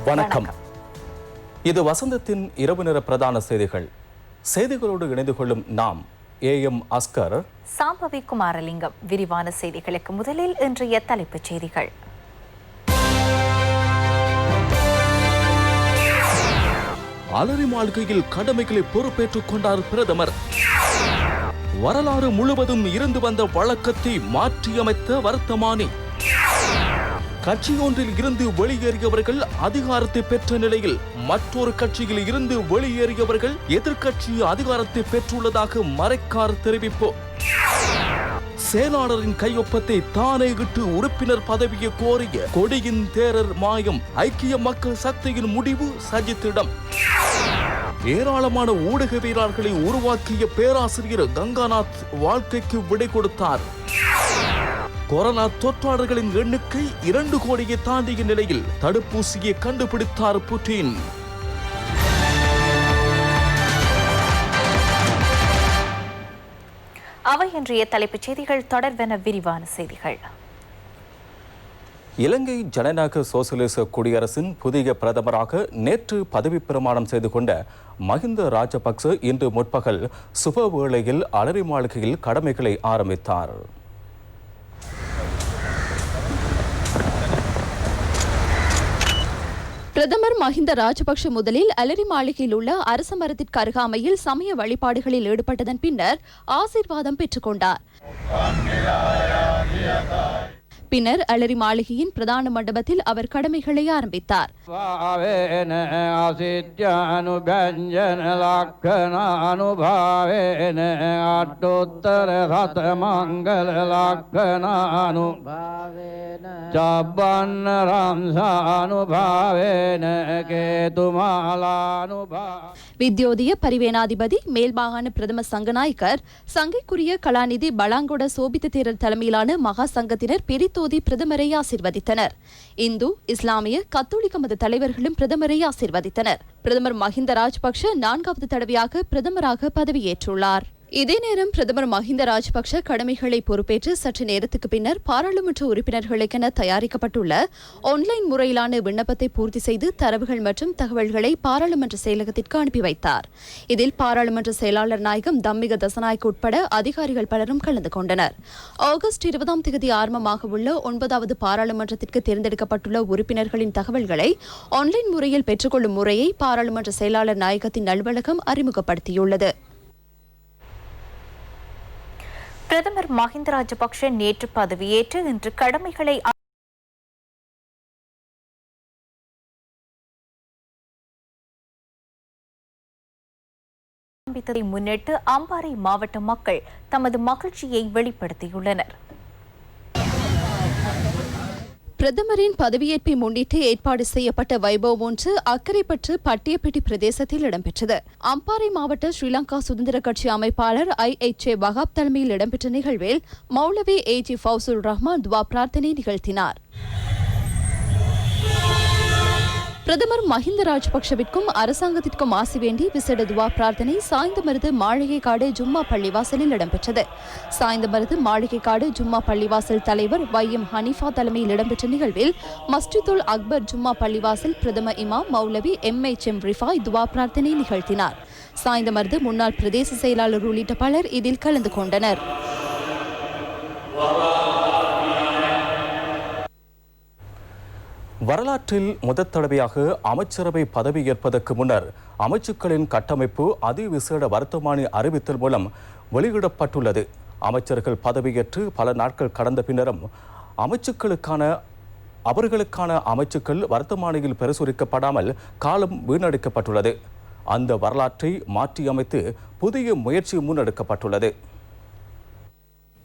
வணக்கம். இது வசந்தத்தின் இரவு நேர பிரதான செய்திகள். செய்திகளோடு இணைந்து கொள்ளும் நாம் AM அஸ்கர், சாம்பவி குமாரலிங்கம். விரிவான செய்திகளுக்கு முதலில் இன்றைய தலைப்புச் செய்திகள். அலரி மாளிகையில் கடமைகளை பொறுப்பேற்றுக் கொண்டார் பிரதமர். வரலாறு முழுவதும் இருந்து வந்த வழக்கத்தை மாற்றியமைத்த வர்த்தமானி. கட்சியொன்றில் இருந்து வெளியேறியவர்கள் அதிகாரத்தை பெற்ற நிலையில் மற்றொரு கட்சியில் இருந்து வெளியேறியவர்கள் எதிர்க்கட்சி அதிகாரத்தை பெற்றுள்ளதாக மறைக்கார் தெரிவிப்பு. செயலாளரின் கையொப்பத்தை தானே இட்டு உறுப்பினர் பதவியை கோரிய கொடியின் தேரர் மாயம். ஐக்கிய மக்கள் சக்தியின் முடிவு சஜித்திடம். ஏராளமான ஊடகவியலாளர்களை உருவாக்கிய பேராசிரியர் கங்காநாத் வாழ்க்கைக்கு விடை கொடுத்தார். கொரோனா தொற்றாளர்களின் எண்ணிக்கை 2 கோடியை தாண்டிய நிலையில் தடுப்பூசியை கண்டுபிடித்தார் புட்டின். அவை இன்றைய தலைப்புச் செய்திகள். தொடர்வென விரிவான செய்திகள். இலங்கை ஜனநாயக சோசலிச குடியரசின் புதிய பிரதமராக நேற்று பதவி பிரமாணம் செய்து கொண்ட மஹிந்த ராஜபக்ச இன்று முற்பகல் சுப வேளையில் அலரி மாளிகையில் கடமைகளை ஆரம்பித்தார். பிரதமர் மஹிந்த ராஜபக்ஷ முதலில் அலரி மாளிகையில் உள்ள அரச மரத்திற்கு அருகாமையில் சமய வழிபாடுகளில் ஈடுபட்டதன் பின்னர் ஆசீர்வாதம் பெற்றுக் கொண்டார். பின்னர் அலரி மாளிகையின் பிரதான மண்டபத்தில் அவர் கடமைகளை ஆரம்பித்தார். வித்யோதிய பரிவேனாதிபதி மேல்மாகாண பிரதம சங்கநாயக்கர், சங்கைக்குரிய கலாநிதி பலாங்கொட சோபித்த தேரர் தலைமையிலான மகா சங்கத்தினர் பிரித்தோதி பிரதமரை ஆசிர்வதித்தனர். இந்து, இஸ்லாமிய, கத்தோலிக்க மத தலைவர்களும் பிரதமரை ஆசிர்வதித்தனர். பிரதமர் மஹிந்த ராஜபக்ஷ 4வது தடவையாக பிரதமராக பதவியேற்றுள்ளார். இதே நேரம் பிரதமர் மஹிந்த ராஜபக்ஷ கடமைகளை பொறுப்பேற்று சற்று நேரத்துக்கு பின்னர் பாராளுமன்ற உறுப்பினர்களுக்கென தயாரிக்கப்பட்டுள்ள ஆன்லைன் முறையிலான விண்ணப்பத்தை பூர்த்தி செய்து தரவுகள் மற்றும் தகவல்களை பாராளுமன்ற செயலகத்திற்கு அனுப்பி வைத்தார். இதில் பாராளுமன்ற செயலாளர் நாயகம் தம்மிக தசநாயக் உட்பட அதிகாரிகள் பலரும் கலந்து கொண்டனர். ஆகஸ்ட் 20ஆம் தேதி ஆரம்பமாக உள்ள 9வது பாராளுமன்றத்திற்கு தேர்ந்தெடுக்கப்பட்டுள்ள உறுப்பினர்களின் தகவல்களை ஆன்லைன் முறையில் பெற்றுக்கொள்ளும் முறையை பாராளுமன்ற செயலாளர் நாயகத்தின் அலுவலகம் அறிமுகப்படுத்தியுள்ளது. பிரதமர் மஹிந்த ராஜபக்ஷ நேற்று பதவியேற்று இன்று கடமைகளை ஆரம்பித்ததை முன்னிட்டு அம்பாறை மாவட்ட மக்கள் தமது மகிழ்ச்சியை வெளிப்படுத்தியுள்ளனர். பிரதமரின் பதவியேற்பை முன்னிட்டு ஏற்பாடு செய்யப்பட்ட வைபவம் ஒன்று அக்கரைப்பற்று பட்டியப்பட்டி பிரதேசத்தில் இடம்பெற்றது. அம்பாறை மாவட்ட ஸ்ரீலங்கா சுதந்திர கட்சி அமைப்பாளர் IHA வகாப் தலைமையில் இடம்பெற்ற நிகழ்வில் மௌலவி AG ஃபவுசுல் ரஹ்மான் துவா பிரார்த்தனை நிகழ்த்தினார். பிரதமர் மஹிந்த ராஜபக்ஷவிற்கும் அரசாங்கத்திற்கும் ஆசி வேண்டி விசேட துவா பிரார்த்தனை சாய்ந்தமருது மாளிகைக்காடு ஜும்மா பள்ளிவாசலில் இடம்பெற்றது. சாய்ந்தமருது மாளிகைக்காடு ஜும்மா பள்ளிவாசல் தலைவர் YM ஹனீஃபா தலைமையில் இடம்பெற்ற நிகழ்வில் மஸ்ஜிதுல் அக்பர் ஜும்மா பள்ளிவாசல் பிரதம இமாம் மௌலவி MHM ரிஃபாய் துவா பிரார்த்தனை நிகழ்த்தினார். சாய்ந்தமருது முன்னாள் பிரதேச செயலாளர் உள்ளிட்ட பலர் இதில் கலந்து கொண்டனர். வரலாற்றில் முதற் தடவையாக அமைச்சரவை பதவியேற்பதற்கு முன்னர் அமைச்சுக்களின் கட்டமைப்பு அதிவிசேட வர்த்தமானி அறிவித்தல் மூலம் வெளியிடப்பட்டுள்ளது. அமைச்சர்கள் பதவியேற்று பல நாட்கள் கடந்த பின்னரும் அவர்களுக்கான அமைச்சுக்கள் வர்த்தமானியில் பிரசுரிக்கப்படாமல் காலம் வீணடிக்கப்பட்டுள்ளது. அந்த வரலாற்றை மாற்றியமைத்து புதிய முயற்சி முன்னெடுக்கப்பட்டுள்ளது.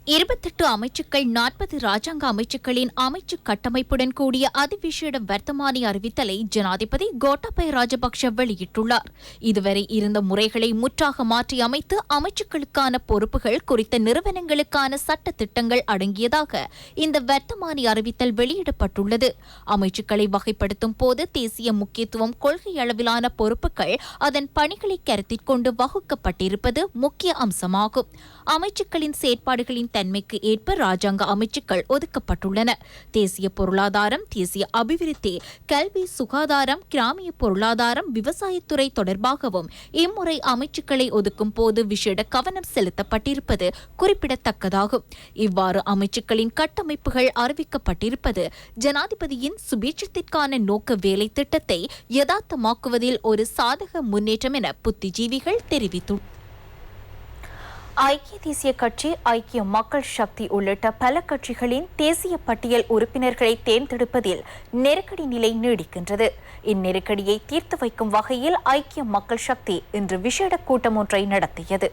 28 அமைச்சுக்கள் 40 ராஜாங்க அமைச்சுக்களின் அமைச்சு கட்டமைப்புடன் கூடிய அதிவிசேட வர்த்தமானி அறிவித்தலை ஜனாதிபதி கோட்டாபய ராஜபக்ஷ வெளியிட்டுள்ளார். இதுவரை இருந்த முறைகளை முற்றாக மாற்றி அமைத்து அமைச்சுக்களுக்கான பொறுப்புகள் குறித்த நிறுவனங்களுக்கான சட்ட திட்டங்கள் அடங்கியதாக இந்த வர்த்தமானி அறிவித்தல் வெளியிடப்பட்டுள்ளது. அமைச்சுக்களை வகைப்படுத்தும் போது தேசிய முக்கியத்துவம், கொள்கை அளவிலான பொறுப்புகள், அதன் பணிகளை கருத்தில் கொண்டு வகுக்கப்பட்டிருப்பது முக்கிய அம்சமாகும். அமைச்சுக்களின் செயற்பாடுகளின் தன்மைக்கு ஏற்ப ராஜாங்க அமைச்சுக்கள் ஒதுக்கப்பட்டுள்ளன. தேசிய பொருளாதாரம், தேசிய அபிவிருத்தி, கல்வி, சுகாதாரம், கிராமிய பொருளாதாரம், விவசாயத்துறை தொடர்பாகவும் இம்முறை அமைச்சுக்களை ஒதுக்கும் போது விசேட கவனம் செலுத்தப்பட்டிருப்பது குறிப்பிடத்தக்கதாகும். இவ்வாறு அமைச்சுக்களின் கட்டமைப்புகள் அறிவிக்கப்பட்டிருப்பது ஜனாதிபதியின் சுபீட்சத்திற்கான நோக்க வேலை திட்டத்தை யதார்த்தமாக்குவதில் ஒரு சாதக முன்னேற்றம் என புத்திஜீவிகள் தெரிவித்துள்ளனர். ஐக்கிய தேசிய கட்சி, ஐக்கிய மக்கள் சக்தி உள்ளிட்ட பல கட்சிகளின் தேசிய பட்டியல் உறுப்பினர்களை தேர்ந்தெடுப்பதில் நெருக்கடி நிலை நீடிக்கின்றது. இந்நெருக்கடியை தீர்த்து வைக்கும் வகையில் ஐக்கிய மக்கள் சக்தி இன்று விசேட கூட்டம் ஒன்றை நடத்தியது.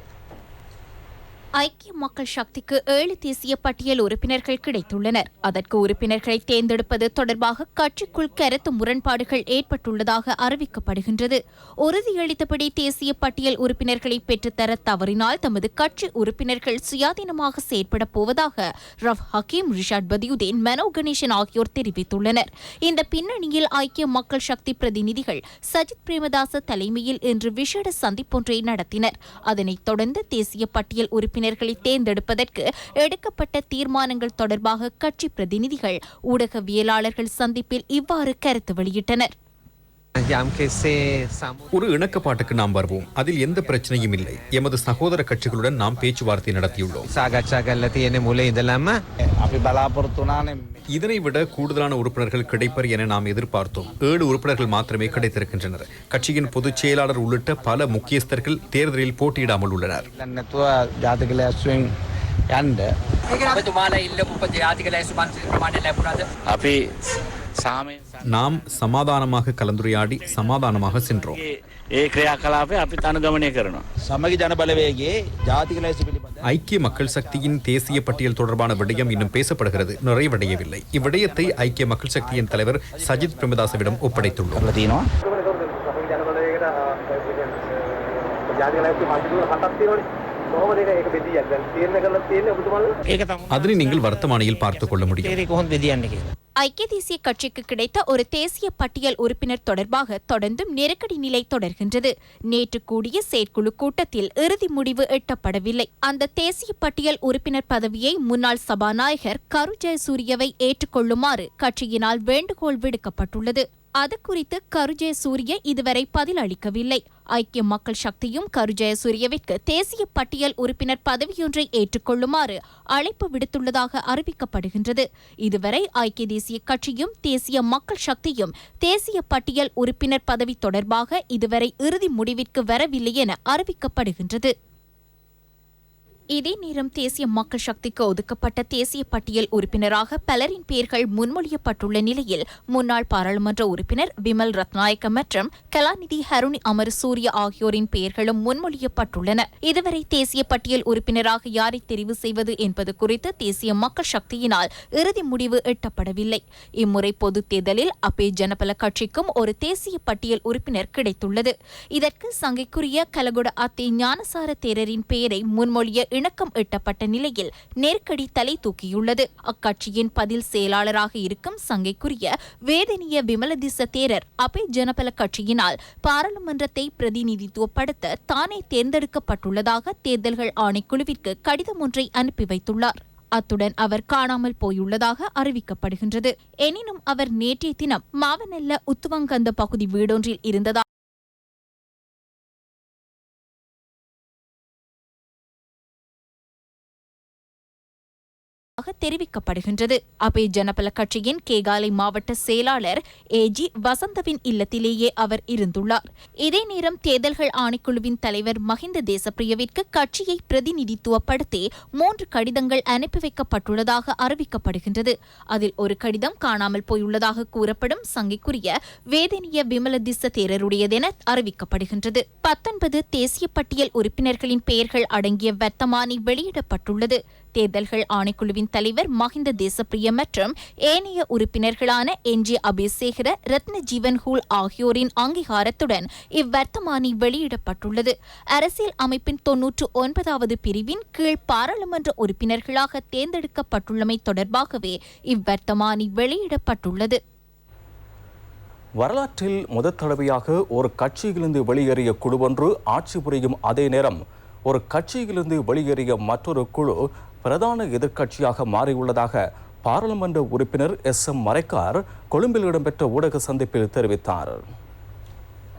ஐக்கிய மக்கள் சக்திக்கு 7 தேசிய பட்டியல் உறுப்பினர்கள் கிடைத்துள்ளனர். அதற்கு உறுப்பினர்களை தேர்ந்தெடுப்பது தொடர்பாக கட்சிக்குள் கருத்து முரண்பாடுகள் ஏற்பட்டுள்ளதாக அறிவிக்கப்படுகின்றது. உறுதியளித்தபடி தேசிய பட்டியல் உறுப்பினர்களை பெற்றுத்தர தவறினால் தமது கட்சி உறுப்பினர்கள் சுயாதீனமாக செயற்பட போவதாக ரவ் ஹக்கீம், ரிஷாட் பதியுதீன், மனோ கணேசன் ஆகியோர் தெரிவித்துள்ளனர். இந்த பின்னணியில் ஐக்கிய மக்கள் சக்தி பிரதிநிதிகள் சஜித் பிரேமதாச தலைமையில் இன்று விசேட சந்திப்பொன்றை நடத்தினர். அதனைத் தொடர்ந்து தேசிய பட்டியல் உறுப்பினர்களை தேர்ந்தெடுப்பதற்கு எடுக்கப்பட்ட தீர்மானங்கள் தொடர்பாக கட்சி பிரதிநிதிகள் ஊடகவியலாளர்கள் சந்திப்பில் இவ்வாறு கருத்து வெளியிட்டனர். ஒரு இணக்கப்பாட்டுக்கு நாம் வருவோம். அதில் எந்த பிரச்சனையும் இல்லை. எமது சகோதர கட்சிகளுடன் நாம் பேச்சுவார்த்தை நடத்தியுள்ளோம். இதனை விட கூடுதலான உறுப்பினர்கள் கிடைப்பர் என நாம் எதிர்பார்த்தோம். 7 உறுப்பினர்கள் மாத்திரமே கிடைத்திருக்கின்றனர். கட்சியின் பொதுச் செயலாளர் உள்ளிட்ட பல முக்கியஸ்தர்கள் தேர்தலில் போட்டியிடாமல் உள்ளனர். நாம் சமாதானமாக கலந்துரையாடி சமாதானமாக சென்றோம். ஐக்கிய மக்கள் சக்தியின் தேசிய பட்டியல் தொடர்பான விடயம் இன்னும் பேசப்படுகிறது, நிறைவடையவில்லை. இவ்விடயத்தை ஐக்கிய மக்கள் சக்தியின் தலைவர் சஜித் பிரேமதாசவிடம் ஒப்படைத்துள்ளோம். அதனை நீங்கள் வர்த்தமானியில் பார்த்துக் கொள்ள முடியும். ஐக்கிய தேசிய கட்சிக்கு கிடைத்த ஒரு தேசிய பட்டியல் உறுப்பினர் தொடர்பாக தொடர்ந்தும் நெருக்கடி நிலை தொடர்கின்றது. நேற்று கூடிய செயற்குழு கூட்டத்தில் இறுதி முடிவு எட்டப்படவில்லை. அந்த தேசிய பட்டியல் உறுப்பினர் பதவியை முன்னாள் சபாநாயகர் கரு ஜெயசூரியவை ஏற்றுக்கொள்ளுமாறு கட்சியினால் வேண்டுகோள் விடுக்கப்பட்டுள்ளது. அது குறித்து கரு ஜெயசூரிய இதுவரை பதில் அளிக்கவில்லை. ஐக்கிய மக்கள் சக்தியும் கரு ஜெயசூரியவிற்கு தேசிய பட்டியல் உறுப்பினர் பதவியொன்றை ஏற்றுக்கொள்ளுமாறு அழைப்பு விடுத்துள்ளதாக அறிவிக்கப்படுகின்றது. இதுவரை ஐக்கிய தேசிய கட்சியும் தேசிய மக்கள் சக்தியும் தேசிய பட்டியல் உறுப்பினர் பதவி தொடர்பாக இதுவரை இறுதி முடிவிற்கு வரவில்லை என அறிவிக்கப்படுகின்றது. இதே நேரம் தேசிய மக்கள் சக்திக்கு ஒதுக்கப்பட்ட தேசிய பட்டியல் உறுப்பினராக பலரின் பெயர்கள் முன்மொழியப்பட்டுள்ள நிலையில் முன்னாள் பாராளுமன்ற உறுப்பினர் விமல் ரத்நாயக்க மற்றும் கலாநிதி ஹருணி அமரசூரிய ஆகியோரின் பெயர்களும் முன்மொழியப்பட்டுள்ளன. இதுவரை தேசிய பட்டியல் உறுப்பினராக யாரை தெரிவு செய்வது என்பது குறித்து தேசிய மக்கள் சக்தியினால் இறுதி முடிவு எட்டப்படவில்லை. இம்முறை பொதுத் தேர்தலில் அப்பே ஜனபல கட்சிக்கும் ஒரு தேசிய பட்டியல் உறுப்பினர் கிடைத்துள்ளது. இதற்கு சங்கைக்குரிய கலகொட அத்தே ஞானசார தேரரின் பெயரை முன்மொழிய இணக்கம் எட்டப்பட்ட நிலையில் நெருக்கடி தலை தூக்கியுள்ளது. அக்கட்சியின் பதில் செயலாளராக இருக்கும் சங்கைக்குரிய வேதனிய விமலதிச தேரர் அப்பே ஜனபல கட்சியினால் பாராளுமன்றத்தை பிரதிநிதித்துவப்படுத்த தானே தேர்ந்தெடுக்கப்பட்டுள்ளதாக தேர்தல்கள் ஆணைக்குழுவிற்கு கடிதம் ஒன்றை அனுப்பி வைத்துள்ளார். அத்துடன் அவர் காணாமல் போயுள்ளதாக அறிவிக்கப்படுகின்றது. எனினும் அவர் நேற்றைய தினம் மாவனல்ல உத்துவங்கந்த பகுதி வீடொன்றில் இருந்ததாக தெரிவிக்கப்படுகின்றது. அபே ஜனபல கட்சியின் கேகாலை மாவட்ட செயலாளர் ஏஜி வசந்தவின் இல்லத்திலேயே அவர் இருந்துள்ளார். இதே நேரம் தேர்தல்கள் ஆணைக்குழுவின் தலைவர் மஹிந்த தேசப்பிரியவிற்கு கட்சியை பிரதிநிதித்துவப்படுத்தி 3 கடிதங்கள் அனுப்பி வைக்கப்பட்டுள்ளதாக அறிவிக்கப்படுகின்றது. அதில் ஒரு கடிதம் காணாமல் போயுள்ளதாக கூறப்படும் சங்கைக்குரிய வேதனிய விமலதிச தேரருடையதென அறிவிக்கப்படுகின்றது. 19 தேசிய பட்டியல் உறுப்பினர்களின் பெயர்கள் அடங்கிய வர்த்தமானி வெளியிடப்பட்டுள்ளது. தேர்தல்கள் ஆணைக்குழுவின் தலைவர் மஹிந்த தேசப்பிரிய மற்றும் ஏனைய உறுப்பினர்களான என்ஜி அபேசேகர, ரத்ன ஜீவன் ஹூல் ஆகியோரின் அங்கீகாரத்துடன் இவ்வர்த்தமானி வெளியிடப்பட்டுள்ளது. அரசியல் அமைப்பின் 99வது பிரிவின் கீழ் பாராளுமன்ற உறுப்பினர்களாக தேர்ந்தெடுக்கப்பட்டுள்ளமை தொடர்பாகவே இவ்வர்த்தமானி வெளியிடப்பட்டுள்ளது. வரலாற்றில் முதற் தடவையாக ஒரு கட்சியிலிருந்து வெளியேறிய குழுவொன்று ஆட்சி புரியும் அதே நேரம் ஒரு கட்சியிலிருந்து வெளியேறிய மற்றொரு குழு பிரதான எதிர்க்கட்சியாக மாறியுள்ளதாக பாராளுமன்ற உறுப்பினர் SM மரைக்கார் கொழும்பில் இடம்பெற்ற ஊடக சந்திப்பில் தெரிவித்தார்.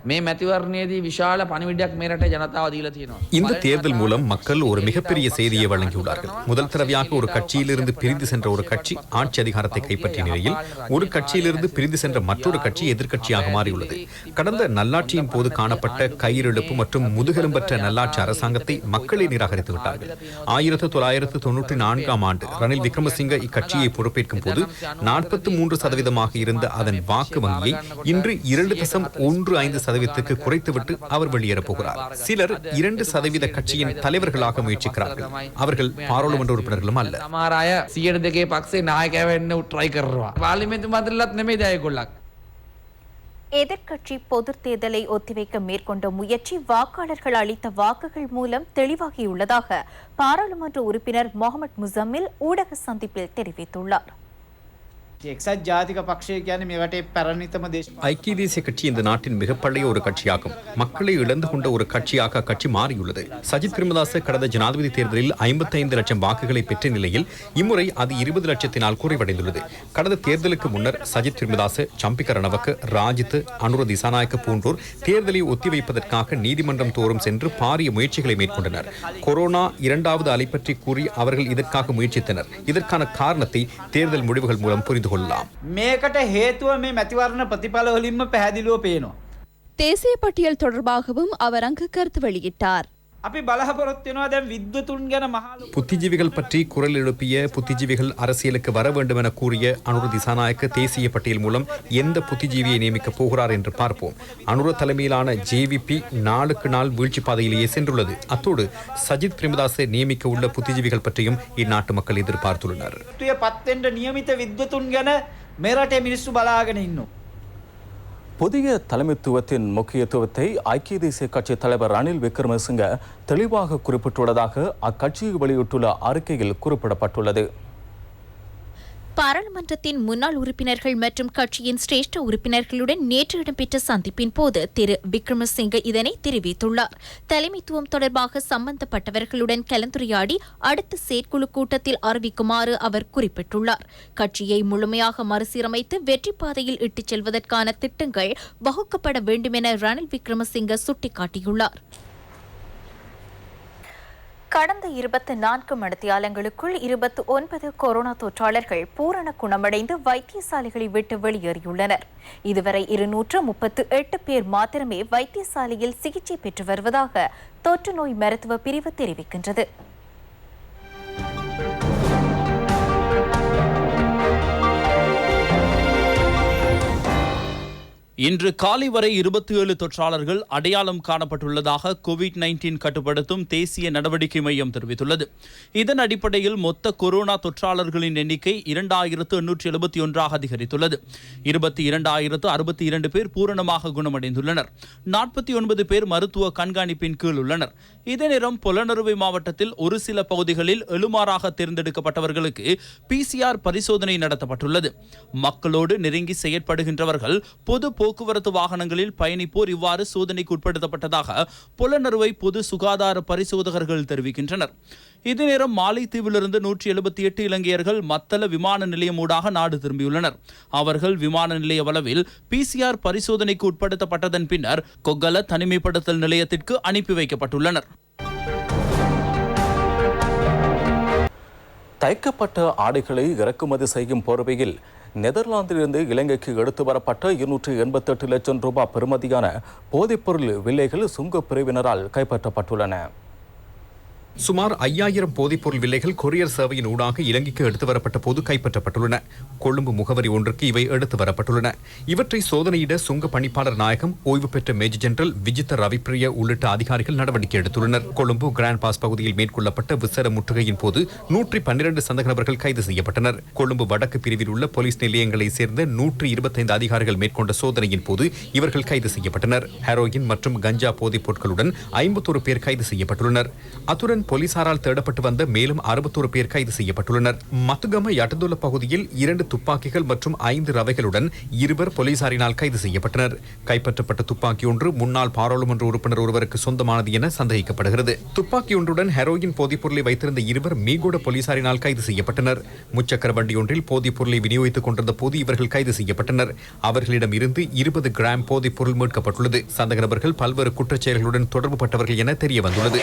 මේ මැතිවරණයේදී විශාල පණිවිඩයක් මේ රටේ ජනතාව දීලා තියෙනවා. இந்த தேர்தல் மூலம் மக்கள் ஒரு மிகப்பெரிய செய்தியை வழங்கியுள்ளார்கள். முதல் தடவையாக ஒரு கட்சியிலிருந்து பிரிந்து சென்ற ஒரு கட்சி ஆட்சி அதிகாரத்தை கைப்பற்றிய நிலையில் ஒரு கட்சியிலிருந்து பிரிந்து சென்ற மற்றொரு கட்சி எதிர்க்கட்சியாக மாறியுள்ளது. கடந்த நல்லாட்சியின் போது காணப்பட்ட கயிறெழுப்பு மற்றும் முதுகெலும்பற்ற நல்லாட்சி அரசாங்கத்தை மக்களே நிராகரித்து விட்டார்கள். 1994ஆம் ஆண்டு ரணில் விக்ரமசிங்க இக்கட்சியை பொறுப்பேற்கும் போது 43% இருந்த அதன் வாக்கு வங்கியை இன்று 2.15% குறைத்துவிட்டு அவர் வெளியேறப் போகிறார். சிலர் 2% கட்சியின் தலைவர்களாக முயற்சிக்கிறார்கள். அவர்கள் பாராளுமன்ற உறுப்பினர்களும் அல்ல. සමහර අය 102 පක්ෂේ නායකයා වෙන්න try කරනවා. පාර්ලිමේන්තු මන්ත්‍රීලත් නෙමෙයි දයකොල්ලක්. எதிர்க்கட்சி பொதுத் தேர்தலை ஒத்திவைக்க மேற்கொண்ட முயற்சி வாக்காளர்கள் அளித்த வாக்குகள் மூலம் தெளிவாகியுள்ளதாக பாராளுமன்ற உறுப்பினர் முகமது முசம்மில் ஊடக சந்திப்பில் தெரிவித்துள்ளார். එක්සත් ජාතික පක්ෂය කියන්නේ මේ වටේ පැරණිතම දේශපාලන ஐக்கிய தேசிய கட்சி இந்த நாட்டின் மிக பழைய ஒரு கட்சியாகும். மக்களை இழந்து கொண்ட ஒரு கட்சியாக அக்கட்சி மாறியுள்ளது. சஜித் பிரேமதாச கடந்த ஜனாதிபதி தேர்தலில் 55 லட்சம் வாக்குகளை பெற்ற நிலையில் இம்முறை அது 20 லட்சத்தினால் குறைவடைந்துள்ளது. கடந்த தேர்தலுக்கு முன்னர் சஜித் பிரேமதாச, சம்பிக்க ரணவக்க, ராஜித், அனுர திசாநாயக்க போன்றோர் தேர்தலை ஒத்திவைப்பதற்காக நீதிமன்றம் தோறும் சென்று பாரிய முயற்சிகளை மேற்கொண்டனர். கொரோனா 2வது அலை பற்றி கூறி அவர்கள் இதற்காக முயற்சித்தனர். இதற்கான காரணத்தை தேர்தல் முடிவுகள் மூலம் புரிந்து கொள்ளலாம். මේකට හේතුව මේ මැතිවරණ ප්‍රතිඵල වලින්ම පැහැදිලිව පේනවා. தேசிய பட்டியல் தொடர்பாகவும் அவர் அங்கு கருத்து வெளியிட்டார். අපි බලාපොරොත්තු වෙනවා දැන් විද්වතුන් ගැන මහලු புத்திஜீவிகள் பற்றி குரல் எழுப்பிய புத்திஜீவிகள் அரசியலுக்கு வர வேண்டும் என கூறிய அனுர திசாநாயக்க தேசிய பட்டியல் மூலம் எந்த புத்திஜீவியை நியமிக்கப் போகிறார் என்று பார்ப்போம். அனுர தலைமையிலான JVP நாளுக்கு நாள் வீழ்ச்சி பாதையிலேயே சென்றுள்ளது. அத்தோடு சஜித் பிரேமதாசை நியமிக்க உள்ள புத்திஜீவிகள் பற்றியும் இந்நாட்டு மக்கள் எதிர்பார்த்துள்ளனர். පත්වෙන්ට නියමිත විද්වතුන් ගැන මේ රටේ මිනිස්සු බලාගෙන ඉන්නවා. புதிய தலைமைத்துவத்தின் முக்கியத்துவத்தை ஐக்கிய தேசிய கட்சி தலைவர் ரணில் விக்ரமசிங்க தெளிவாக குறிப்பிட்டுள்ளதாக அக்கட்சி வெளியிட்டுள்ள அறிக்கையில் குறிப்பிடப்பட்டுள்ளது. பாராளுமன்றத்தின் முன்னாள் உறுப்பினர்கள் மற்றும் கட்சியின் சிரேஷ்ட உறுப்பினர்களுடன் நேற்று இடம்பெற்ற சந்திப்பின் போது திரு விக்ரமசிங்க இதனை தெரிவித்துள்ளார். தலைமைத்துவம் தொடர்பாக சம்பந்தப்பட்டவர்களுடன் கலந்துரையாடி அடுத்த செயற்குழு கூட்டத்தில் அறிவிக்குமாறு அவர் குறிப்பிட்டுள்ளார். கட்சியை முழுமையாக மறுசீரமைத்து வெற்றி பாதையில் இட்டுச் செல்வதற்கான திட்டங்கள் வகுக்கப்பட வேண்டும் என ரணில் விக்ரமசிங்க சுட்டிக்காட்டியுள்ளார். கடந்த 24 மணித்தியாலங்களுக்குள் 29 கொரோனா தொற்றாளர்கள் பூரண குணமடைந்து வைத்தியசாலைகளை விட்டு வெளியேறியுள்ளனர். இதுவரை 238 பேர் மாத்திரமே வைத்தியசாலையில் சிகிச்சை பெற்று வருவதாக தொற்று நோய் மருத்துவ பிரிவு தெரிவிக்கின்றது. இன்று காலை வரை 27 தொற்றாளர்கள் அடையாளம் காணப்பட்டுள்ளதாக கோவிட்-19 கட்டுப்படுத்தும் தேசிய நடவடிக்கை மையம் தெரிவித்துள்ளது. இதன் அடிப்படையில் மொத்த கொரோனா தொற்றாளர்களின் எண்ணிக்கை 2871 அதிகரித்துள்ளது. 22,062 பேர் பூரணமாக குணமடைந்துள்ளனர். 49 பேர் மருத்துவ கண்காணிப்பின் கீழ் உள்ளனர். இதே நேரம் பொலனறுவை மாவட்டத்தில் ஒரு சில பகுதிகளில் எழுமாறாக தேர்ந்தெடுக்கப்பட்டவர்களுக்கு PCR பரிசோதனை நடத்தப்பட்டுள்ளது. மக்களோடு நெருங்கி செயற்படுகின்றவர்கள் பொது போக்குவரத்து வாகனங்களில் பயணிப்போர் இவ்வாறு சோதனைக்கு உட்படுத்தப்பட்டதாக புலனறுவை பொது சுகாதார பரிசோதகர்கள் தெரிவிக்கின்றனர். இதே நேரம் மாலைத்தீவிலிருந்து 178 இலங்கையர்கள் மத்தள விமான நிலையம் ஊடாக நாடு திரும்பியுள்ளனர். அவர்கள் விமான நிலைய வளவில் PCR பரிசோதனைக்கு உட்படுத்தப்பட்டதன் பின்னர் கொக்கல தனிமைப்படுத்தல் நிலையத்திற்கு அனுப்பி வைக்கப்பட்டுள்ளனர். தைக்கப்பட்ட ஆடைகளை இறக்குமதி செய்யும் போர்வையில் நெதர்லாந்திலிருந்து இலங்கைக்கு எடுத்து வரப்பட்ட 288 லட்சம் ரூபாய் பெறுமதியான போதைப்பொருள் வில்லைகள் சுங்க பிரிவினரால் கைப்பற்றப்பட்டுள்ளன. சுமார் 5000 போதைப்பொருள் வில்லைகள் கொரியர் சேவையின் ஊடாக இலங்கைக்கு எடுத்து வரப்பட்ட போது கைப்பற்றப்பட்டுள்ளன. கொழும்பு முகவரி ஒன்றுக்கு இவை எடுத்து வரப்பட்டுள்ளன. இவற்றை சோதனையிட சுங்க பணிப்பாளர் நாயகம், ஓய்வு பெற்ற மேஜர் ஜெனரல் விஜித்த ரவிப்பிரிய உள்ளிட்ட அதிகாரிகள் நடவடிக்கை எடுத்துள்ளனர். கொழும்பு கிராண்ட் பாஸ் பகுதியில் மேற்கொள்ளப்பட்ட விசேட முற்றுகையின் போது 112 சந்தக நபர்கள் கைது செய்யப்பட்டனர். கொழும்பு வடக்கு பிரிவில் உள்ள போலீஸ் நிலையங்களை சேர்ந்த 125 அதிகாரிகள் மேற்கொண்ட சோதனையின் போது இவர்கள் கைது செய்யப்பட்டனர். ஹெரோயின் மற்றும் கஞ்சா போதைப் பொருட்களுடன் 51 பேர் கைது செய்யப்பட்டுள்ளனர். அத்துடன் அத்துடன் போலீசாரால் தேடப்பட்டு வந்த மேலும் 61 பேர் கைது செய்யப்பட்டுள்ளனர். மத்துகம யட்டதுல பகுதியில் 2 துப்பாக்கிகள் மற்றும் 5 ரவைகளுடன் 2 போலீசாரினால் கைது செய்யப்பட்டனர். கைப்பற்றப்பட்ட துப்பாக்கி ஒன்று முன்னாள் பாராளுமன்ற உறுப்பினர் ஒருவருக்கு சொந்தமானது என சந்தேகிக்கப்படுகிறது. துப்பாக்கி ஒன்றுடன் ஹெரோயின் போதைப்பொருளை வைத்திருந்த 2 மீகோட போலீசாரினால் கைது செய்யப்பட்டனர். முச்சக்கர வண்டி ஒன்றில் போதைப்பொருளை விநியோகித்துக் கொண்டிருந்த போது இவர்கள் கைது செய்யப்பட்டனர். அவர்களிடம் இருந்து 20 கிராம் போதைப்பொருள் மீட்கப்பட்டுள்ளது. சந்தேக நபர்கள் பல்வேறு குற்றச்செயல்களுடன் தொடர்புபட்டவர்கள் என தெரிய வந்துள்ளது.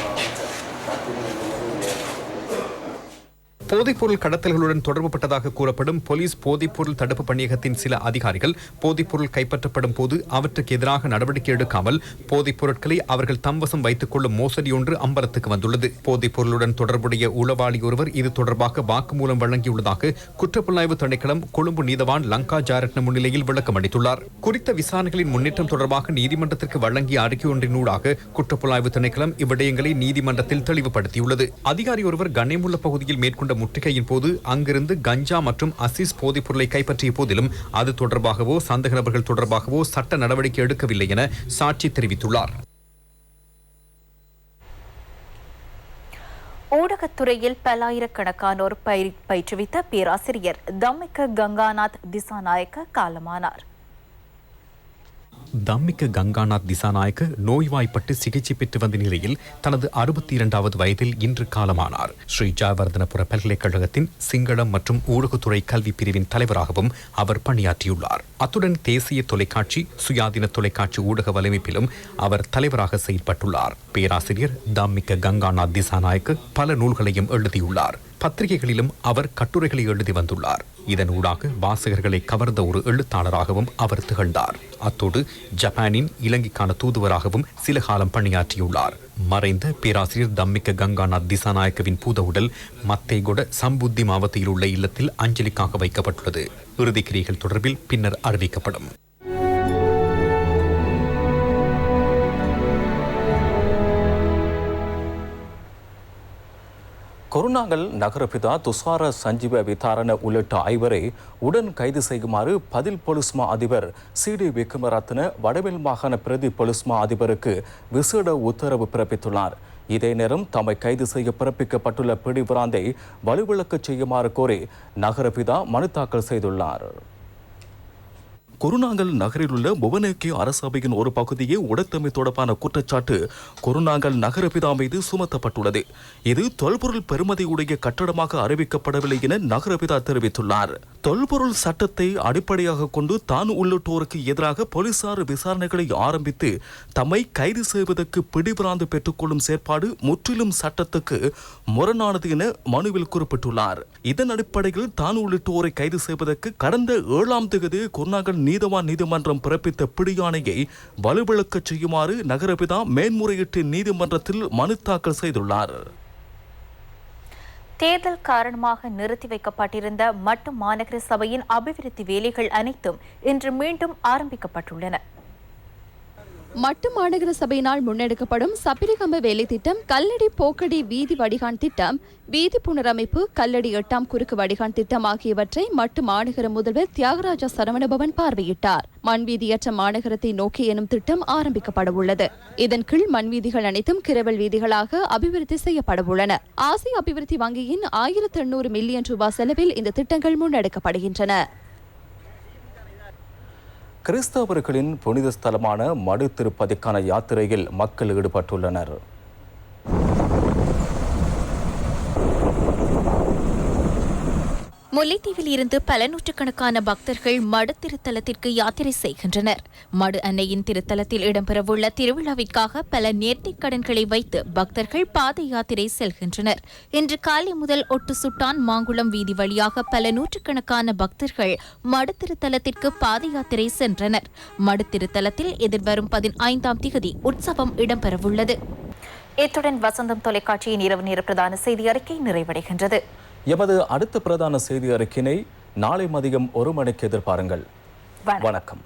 போதைப்பொருள் கடத்தல்களுடன் தொடர்புபட்டதாக கூறப்படும் போலீஸ் போதைப்பொருள் தடுப்பு பணியகத்தின் சில அதிகாரிகள் போதைப்பொருள் கைப்பற்றப்படும் போது அவற்றுக்கு எதிராக நடவடிக்கை எடுக்காமல் போதைப் பொருட்களை அவர்கள் தம்வசம் வைத்துக் கொள்ளும் மோசடி ஒன்று அம்பலத்துக்கு வந்துள்ளது. போதைப்பொருளுடன் தொடர்புடைய உளவாளி ஒருவர் இது தொடர்பாக வாக்குமூலம் வழங்கியுள்ளதாக குற்றப்புலனாய்வு திணைக்களம் கொழும்பு நீதவான் லங்கா ஜாரட்ன முன்னிலையில் விளக்கம் அளித்துள்ளார். குறித்த விசாரணைகளின் முன்னேற்றம் தொடர்பாக நீதிமன்றத்திற்கு வழங்கிய அறிக்கை ஒன்றினூடாக குற்றப்புலனாய்வு திணைக்களம் இவ்விடயங்களை நீதிமன்றத்தில் தெளிவுபடுத்தியுள்ளது. அதிகாரி ஒருவர் கண்ணைமுள்ள பகுதியில் மேற்கொண்ட முற்றுகையின் போது அங்கிருந்து கஞ்சா மற்றும் அசிஸ் போதைப் பொருளை கைப்பற்றிய போதிலும் அது தொடர்பாகவோ சந்தேக நபர்கள் தொடர்பாகவோ சட்ட நடவடிக்கை எடுக்கவில்லை என சாட்சி தெரிவித்துள்ளார். ஊடகத்துறையில் பல்லாயிரக்கணக்கானோர் பயிற்றுவித்த பேராசிரியர் தம்மிக்க கங்காநாத் திசாநாயக்க காலமானார். தம்மிக்க கங்காநாத் திசாநாயக்க நோய்வாய்ப்பட்டு சிகிச்சை பெற்று வந்த நிலையில் தனது 62வது வயதில் இன்று காலமானார். ஸ்ரீ ஜாவர்தனபுர பல்கலைக்கழகத்தின் சிங்களம் மற்றும் ஊடகத்துறை கல்வி பிரிவின் தலைவராகவும் அவர் பணியாற்றியுள்ளார். அத்துடன் தேசிய தொலைக்காட்சி, சுயாதீன தொலைக்காட்சி ஊடக வலையமைப்பிலும் அவர் தலைவராக செயல்பட்டுள்ளார். பேராசிரியர் தம்மிக்க கங்காநாத் திசாநாயக்க பல நூல்களையும் எழுதியுள்ளார். பத்திரிகைகளிலும் அவர் கட்டுரைகளை எழுதி வந்துள்ளார். இதன் ஊடாக வாசகர்களை கவர்ந்த ஒரு எழுத்தாளராகவும் அவர் திகழ்ந்தார். அத்தோடு ஜப்பானின் இலங்கைக்கான தூதுவராகவும் சில காலம் பணியாற்றியுள்ளார். மறைந்த பேராசிரியர் தம்மிக்க கங்காநாத் திசாநாயக்கவின் பூத உடல் மத்தேகொட சம்புத்தி மாவட்டத்தில் உள்ள இல்லத்தில் அஞ்சலிக்காக வைக்கப்பட்டுள்ளது. இறுதிக்கிரியைகள் தொடர்பில் பின்னர் அறிவிக்கப்படும். கொரோனாங்கல் நகரபிதா துஷார சஞ்சீவ விதாரண உள்ளிட்ட 5 உடன் கைது செய்யுமாறு பதில் பொலிஸ் மா அதிபர் சிடி விக்ரமரத்ன வடமேல் மாகாண பிரதி பொலிஸ் மா அதிபருக்கு விசேட உத்தரவு பிறப்பித்துள்ளார். இதே நேரம் தம்மை கைது செய்ய பிறப்பிக்கப்பட்டுள்ள பிடிபிராந்தை வலுவிழக்க செய்யுமாறு கோரி நகரபிதா மனு தாக்கல் செய்துள்ளார். குருநாங்கல் நகரில் உள்ள புவனேகே அரசபையின் ஒரு பகுதியை உடைத்தமை தொடர்பான குற்றச்சாட்டு குருநாங்கல் நகரபிதா மீது சுமத்தப்பட்டுள்ளது. இது தொல்பொருள் பெறுமதியுடைய கட்டடமாக அறிவிக்கப்படவில்லை என நகரபிதா தெரிவித்துள்ளார். தொல்பொருள் சட்டத்தை அடிப்படையாக கொண்டு தான் உள்ளிட்டோருக்கு எதிராக போலீசார் விசாரணைகளை ஆரம்பித்து தம்மை கைது செய்வதற்கு பிடிபிராந்து பெற்றுக்கொள்ளும் செயற்பாடு முற்றிலும் சட்டத்துக்கு முரணானது என மனுவில் குறிப்பிட்டுள்ளார். இதன் அடிப்படையில் தான் உள்ளிட்டோரை கைது செய்வதற்கு கடந்த 7ஆம் தேதி குருநாங்கல் நீதவான் நீதிமன்றம் பிறப்பித்த பிடியாணையை வலுவிழக்க செய்யுமாறு நகரபிதா மேன்முறையீட்டு நீதிமன்றத்தில் மனு தாக்கல் செய்துள்ளார். தேர்தல் காரணமாக நிறுத்தி வைக்கப்பட்டிருந்த மட்டு மாநகர சபையின் அபிவிருத்தி வேலைகள் அனைத்தும் இன்று மீண்டும் ஆரம்பிக்கப்பட்டுள்ளன. மட்டு மாநகர சபையினால் முன்னெடுக்கப்படும் சப்பிரிகம்ப வேலை திட்டம், கல்லடி போக்கடி வீதி வடிகான் திட்டம், வீதி புனரமைப்பு, கல்லடி 8ஆம் குறுக்கு வடிகான் திட்டம் ஆகியவற்றை மட்டு மாநகர முதல்வர் தியாகராஜா சரவணபவன் பார்வையிட்டார். மண்வீதியற்ற மாநகரத்தை நோக்கி எனும் திட்டம் ஆரம்பிக்கப்பட உள்ளது. இதன் கீழ் மண்வீதிகள் அனைத்தும் கிரவல் வீதிகளாக அபிவிருத்தி செய்யப்பட உள்ளன. ஆசிய அபிவிருத்தி வங்கியின் 1800 மில்லியன் ரூபாய் செலவில் இந்த திட்டங்கள் முன்னெடுக்கப்படுகின்றன. கிறிஸ்தவர்களின் புனித ஸ்தலமான மடு திருப்பதிக்கான யாத்திரையில் மக்கள் ஈடுபட்டுள்ளனர். முல்லைத்தீவில் இருந்து பல நூற்றுக்கணக்கான பக்தர்கள் மடு திருத்தலத்திற்கு யாத்திரை செய்கின்றனர். மடு அன்னையின் திருத்தலத்தில் இடம்பெறவுள்ள திருவிழாவிற்காக பல நேர்த்திக் கடன்களை வைத்து பக்தர்கள் பாத யாத்திரை செல்கின்றனர். இன்று காலை முதல் ஒட்டு சுட்டான் மாங்குளம் வீதி வழியாக பல நூற்றுக்கணக்கான பக்தர்கள் மடு திருத்தலத்திற்கு பாத யாத்திரை சென்றனர். மடு திருத்தலத்தில் எதிர்வரும் 15ஆம் திகதி உற்சவம் இடம்பெறவுள்ளது. இத்துடன் வசந்தம் தொலைக்காட்சியின் இரவு நேர பிரதான செய்தி அறிக்கை நிறைவடைகின்றது. எமது அடுத்த பிரதான செய்தி அறிக்கையினை நாளை மதியம் 1 மணிக்கு எதிர்பாருங்கள். வணக்கம்.